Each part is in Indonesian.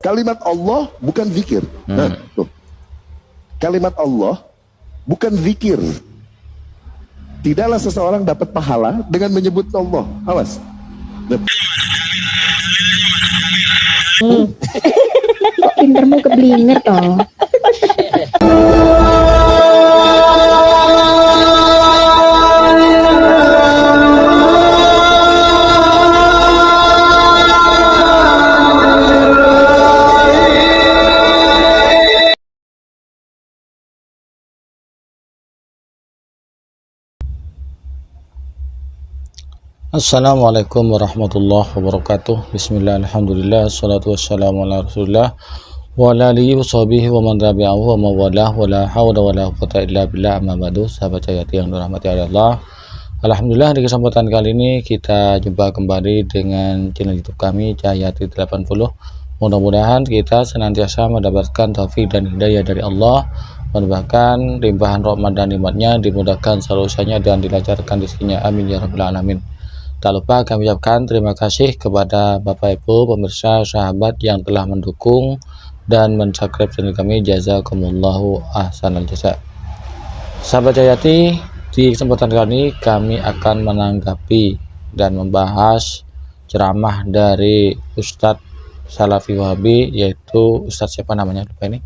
Kalimat Allah bukan zikir. Nah, tuh. Kalimat Allah bukan zikir. Tidaklah seseorang dapat pahala dengan menyebut Allah. Awas. Kok pintermu keblinger toh? Assalamualaikum warahmatullahi wabarakatuh. Bismillah, alhamdulillah, salatu wassalamu ala rasulillah wa ala alihi wa sahbihi wa man tabi'ahu wa mawalah wa la hawla wa la quwwata illa billah, amma ba'du. Sahabat Cahayati yang dirahmati Allah, alhamdulillah di kesempatan kali ini kita jumpa kembali dengan channel YouTube kami Cahayati 80. Mudah-mudahan kita senantiasa mendapatkan taufik dan hidayah dari Allah, mendapatkan limpahan rahmat dan nikmatnya, dimudahkan selalu usahanya dan dilancarkan rezekinya, amin ya rabbal alamin. Tak lupa kami ucapkan terima kasih kepada Bapak Ibu pemirsa sahabat yang telah mendukung dan mensubscribe channel kami. Jazakumullahu ahsanal jasa. Sahabat Cahayati, di kesempatan kali ini kami akan menanggapi dan membahas ceramah dari Ustadz Salafi Wahabi, yaitu Ustadz siapa namanya lupa ini.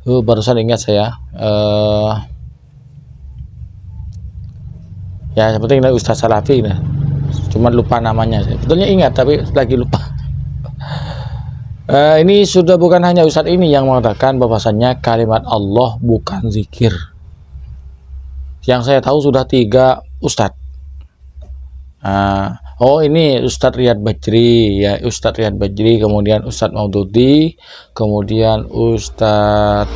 Barusan ingat saya. Ya seperti ini Ustadz Salafi ini. Cuman lupa namanya, sebetulnya ingat tapi lagi lupa. Ini sudah bukan hanya Ustadz ini yang mengatakan bahwasannya kalimat Allah bukan zikir. Yang saya tahu sudah 3 Ustadz. Oh ini Ustadz Riyad Bajri ya, Ustadz Riyad Bajri, kemudian Ustadz Maududi, kemudian Ustadz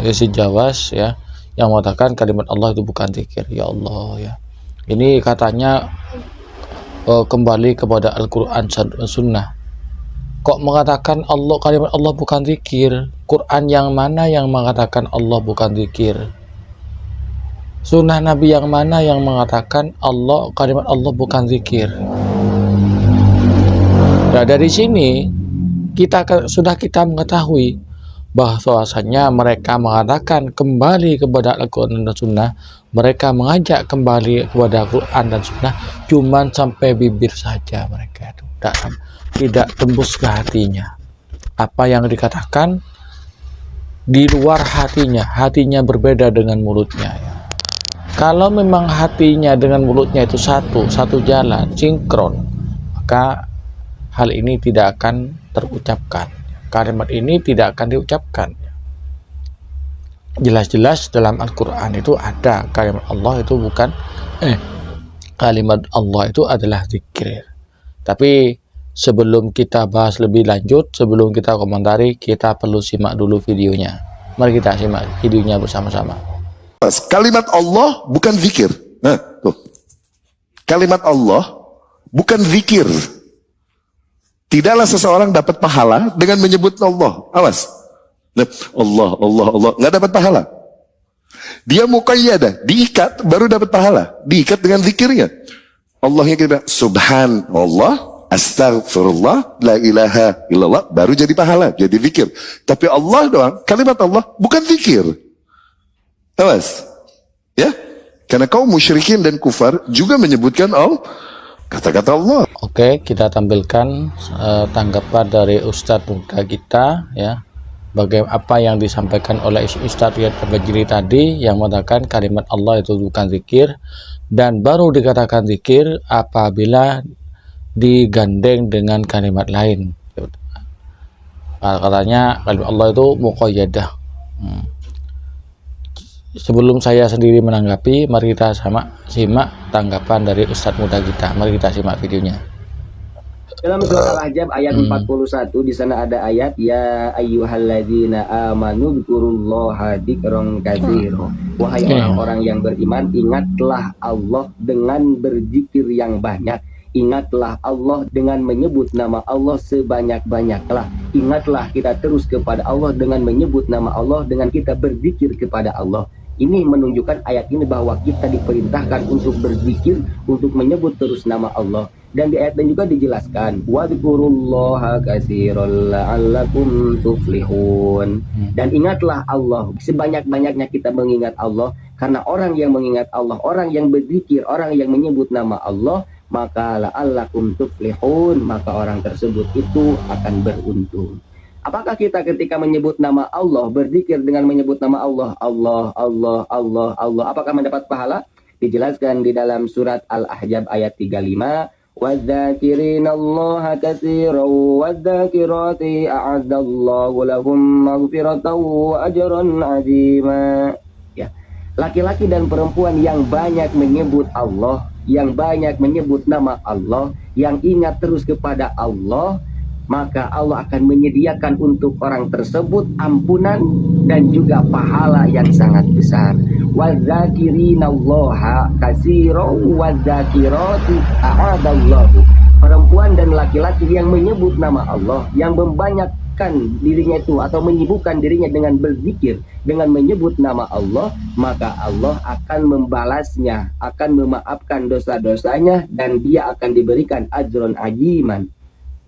Yazid Jawas ya, yang mengatakan kalimat Allah itu bukan zikir. Ya Allah ya. Ini katanya kembali kepada Al-Quran dan Sunnah. Kok mengatakan Allah kalimat Allah bukan zikir? Quran yang mana yang mengatakan Allah bukan zikir? Sunnah Nabi yang mana yang mengatakan Allah kalimat Allah bukan zikir? Nah dari sini sudah kita mengetahui bahwasanya mereka mengatakan kembali kepada Al-Quran dan Sunnah, mereka mengajak kembali kepada Al-Quran dan Sunnah cuman sampai bibir saja, mereka itu tidak tembus ke hatinya. Apa yang dikatakan di luar hatinya berbeda dengan mulutnya ya. Kalau memang hatinya dengan mulutnya itu satu jalan, sinkron, maka hal ini tidak akan terucapkan. Kalimat ini tidak akan diucapkan. Jelas-jelas dalam Al-Quran itu ada kalimat Allah itu bukan kalimat Allah itu adalah zikir. Tapi sebelum kita bahas lebih lanjut, sebelum kita komentari, kita perlu simak dulu videonya. Mari kita simak videonya bersama-sama. Kalimat Allah bukan zikir. Nah, tuh. Kalimat Allah bukan zikir. Tidaklah seseorang dapat pahala dengan menyebut Allah. Awas. Allah. Nggak dapat pahala. Dia muqayyadah, diikat baru dapat pahala. Diikat dengan zikirnya. Allahnya kita subhanallah, astaghfirullah, la ilaha illallah, baru jadi pahala, jadi zikir. Tapi Allah doang, kalimat Allah bukan zikir. Awas. Ya. Karena kaum musyrikin dan kufar juga menyebutkan kata-kata Allah. Oke, kita tampilkan tanggapan dari Ustadz muda kita ya. Bagaimana apa yang disampaikan oleh Ustadz Riyad Bajri tadi yang mengatakan kalimat Allah itu bukan zikir dan baru dikatakan zikir apabila digandeng dengan kalimat lain. Katanya kalimat Allah itu muqayyadah. Sebelum saya sendiri menanggapi, mari kita simak tanggapan dari Ustadz muda kita. Mari kita simak videonya. Dalam surah Al-Ahzab ayat 41 di sana ada ayat ya ayyuhalladzina amanu dzkurullaha dzikran katsira. Wahai orang-orang yang beriman, ingatlah Allah dengan berzikir yang banyak. Ingatlah Allah dengan menyebut nama Allah sebanyak-banyaklah. Ingatlah kita terus kepada Allah dengan menyebut nama Allah, dengan kita berzikir kepada Allah. Ini menunjukkan ayat ini bahwa kita diperintahkan untuk berzikir, untuk menyebut terus nama Allah. Dan di ayat lain juga dijelaskan, wadhkurullaha katsiran la'allakum tuflihun. Dan ingatlah Allah, sebanyak-banyaknya kita mengingat Allah, karena orang yang mengingat Allah, orang yang berzikir, orang yang menyebut nama Allah, maka la'allakum tuflihun, maka orang tersebut itu akan beruntung. Apakah kita ketika menyebut nama Allah, berzikir dengan menyebut nama Allah, Allah, Allah, Allah, Allah, apakah mendapat pahala? Dijelaskan di dalam surat Al-Ahzab ayat 35, وَالذَّاكِرِينَ اللَّهَ كَثِيرًا وَالذَّاكِرَاتِ أَعَدَّ اللَّهُ لَهُم مَغْفِرَةً وَأَجْرًا عَظِيمًا. Ya, laki-laki dan perempuan yang banyak menyebut Allah, yang banyak menyebut nama Allah, yang ingat terus kepada Allah, maka Allah akan menyediakan untuk orang tersebut ampunan dan juga pahala yang sangat besar. Wadzakirinallaha katsiran wadzakirati a'adallahu. Perempuan dan laki-laki yang menyebut nama Allah, yang membanyakkan dirinya itu atau menyibukkan dirinya dengan berzikir, dengan menyebut nama Allah, maka Allah akan membalasnya, akan memaafkan dosa-dosanya, dan dia akan diberikan ajron ajiman,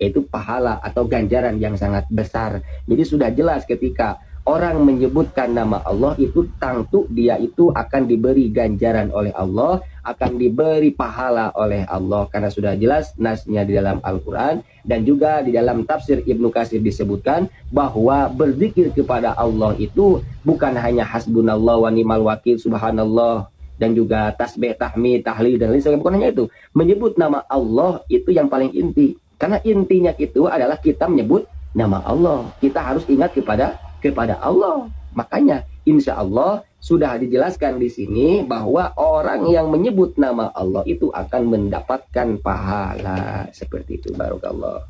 yaitu pahala atau ganjaran yang sangat besar. Jadi sudah jelas ketika orang menyebutkan nama Allah itu tentu dia itu akan diberi ganjaran oleh Allah, akan diberi pahala oleh Allah, karena sudah jelas nasnya di dalam Al-Quran. Dan juga di dalam tafsir Ibnu Katsir disebutkan bahwa berzikir kepada Allah itu bukan hanya hasbunallah wa ni'mal wakil, subhanallah, dan juga tasbih, tahmid, tahlil, dan lain sebagainya. Bukan hanya itu, menyebut nama Allah itu yang paling inti. Karena intinya itu adalah kita menyebut nama Allah. Kita harus ingat kepada Allah. Makanya insya Allah sudah dijelaskan di sini bahwa orang yang menyebut nama Allah itu akan mendapatkan pahala. Seperti itu, barakallah.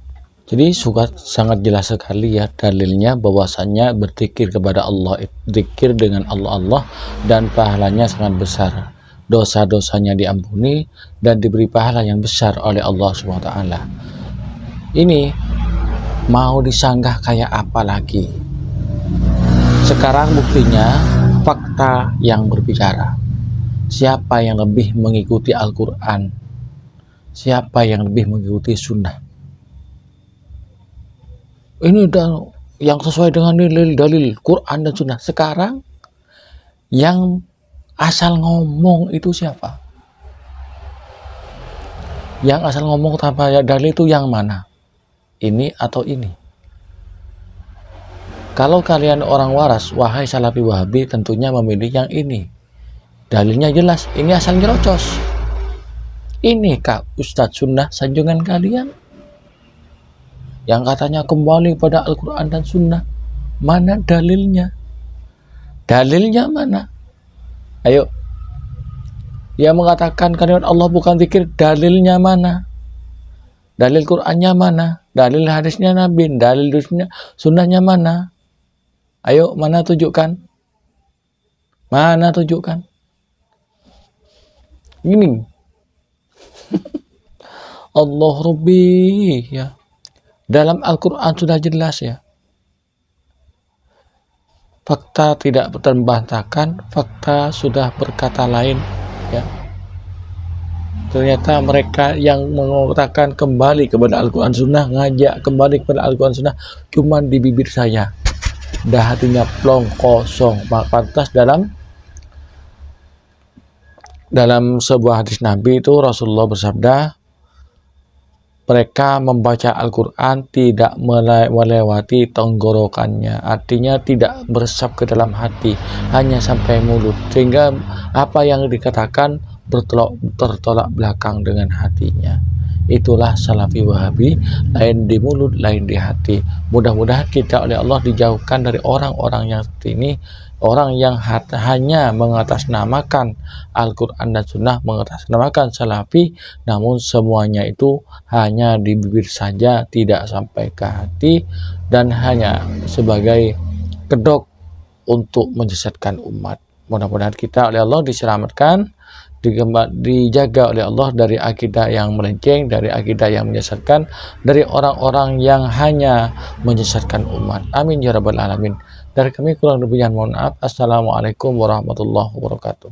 Jadi sangat jelas sekali ya dalilnya bahwasannya berzikir kepada Allah, zikir dengan Allah dan pahalanya sangat besar. Dosa-dosanya diampuni dan diberi pahala yang besar oleh Allah SWT. Ini mau disanggah kayak apa lagi? Sekarang buktinya fakta yang berbicara. Siapa yang lebih mengikuti Al-Quran? Siapa yang lebih mengikuti Sunnah? Ini yang sesuai dengan dalil Quran dan Sunnah. Sekarang yang asal ngomong itu siapa? Yang asal ngomong tanpa dalil itu yang mana? Ini atau ini? Kalau kalian orang waras, wahai Salafi Wahabi, tentunya memilih yang ini. Dalilnya jelas, ini asal nyerocos. Ini Kak Ustadz Sunnah sanjungan kalian yang katanya kembali pada Al-Quran dan Sunnah. Mana dalilnya? Dalilnya mana? Ayo. Dia mengatakan kalimat Allah bukan zikir, dalilnya mana? Dalil Qurannya mana? Dalil hadisnya Nabi, dalil sunnahnya mana? Ayo, mana tunjukkan? Mana tunjukkan? Ini Allah Rabbi ya. Dalam Al-Quran sudah jelas ya. Fakta tidak terbantahkan, fakta sudah berkata lain ya. Ternyata mereka yang mengatakan kembali kepada Al-Quran Sunnah, ngajak kembali kepada Al-Quran Sunnah, cuman di bibir saya. Dah hatinya plong, kosong. Pantas dalam sebuah hadis Nabi itu Rasulullah bersabda, mereka membaca Al-Quran tidak melewati tenggorokannya, artinya tidak meresap ke dalam hati, hanya sampai mulut, sehingga apa yang dikatakan tertolak belakang dengan hatinya. Itulah Salafi Wahabi, lain di mulut, lain di hati. Mudah-mudahan kita oleh Allah dijauhkan dari orang-orang yang seperti ini, orang yang hanya mengatasnamakan Al-Quran dan Sunnah, mengatasnamakan Salafi, namun semuanya itu hanya di bibir saja, tidak sampai ke hati, dan hanya sebagai kedok untuk menyesatkan umat. Mudah-mudahan kita oleh Allah diselamatkan, dijaga oleh Allah dari akidah yang melenceng, dari akidah yang menyesatkan, dari orang-orang yang hanya menyesatkan umat. Amin ya rabbal alamin. Dari kami kurang lebihnya mohon maaf. Assalamualaikum warahmatullahi wabarakatuh.